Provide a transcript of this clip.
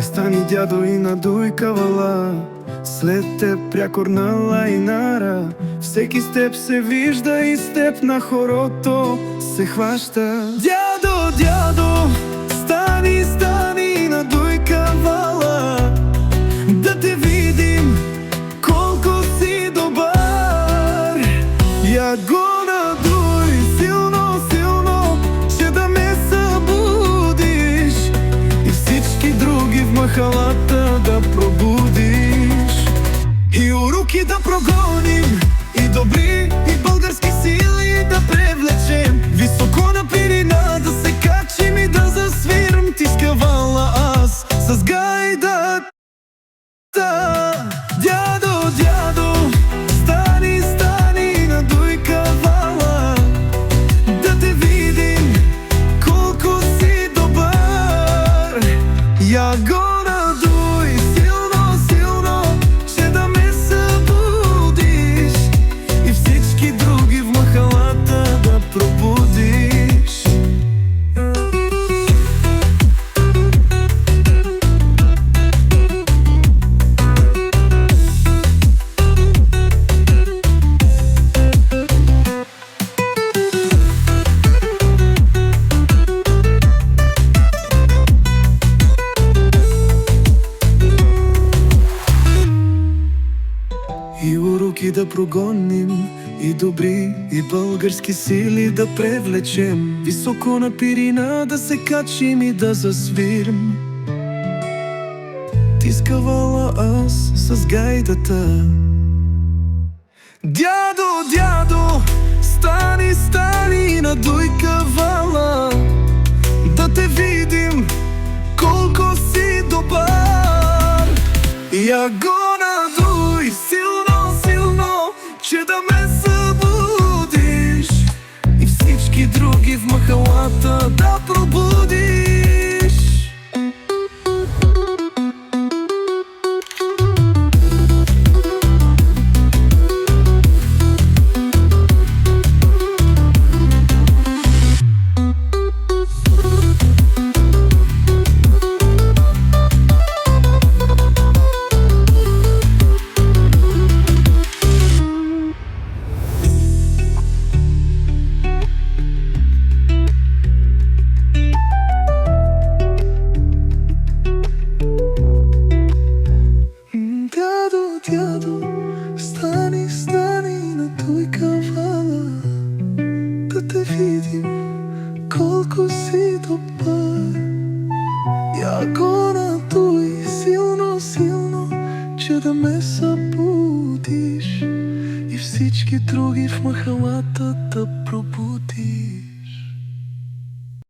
Я стани дядо и надуй кавала, след теб прякорна лайнара. Всеки с теб се вижда и с теб на хорото се хваща. Дядо, дядо, стани, стани, надуй кавала, да те видим колко си добър. Я го надуй силно, силно, че да ме събудиш и всички други в махалата да пробудиш. И уроки да прогоним, и добри, и български сили да привлечем. Високо на пирина да се качим и да засвирам. Ти с кавала, аз с гайдата. Дядо, дядо, стани, стани, надуй кавала, да те видим колко си добър. Я го надуй силно, силно, че да ме събудиш и всички други в махалата да пробудиш. И уроки да прогоним, и добри, и български сили да привлечем. Високо на пирина да се качим и да засвирим. Ти с кавала, аз с гайдата. Дядо, дядо, стани, стани, надуй кавала, да те видим колко си добър. Я го надуй силно, силно, че да ме събудиш и всички други в махалата да пробудиш. Дядо, стани, стани, надуй кавала, да те видим колко си добър. Я го надуй силно, силно, че да ме събудиш и всички други в махалата да пробудиш.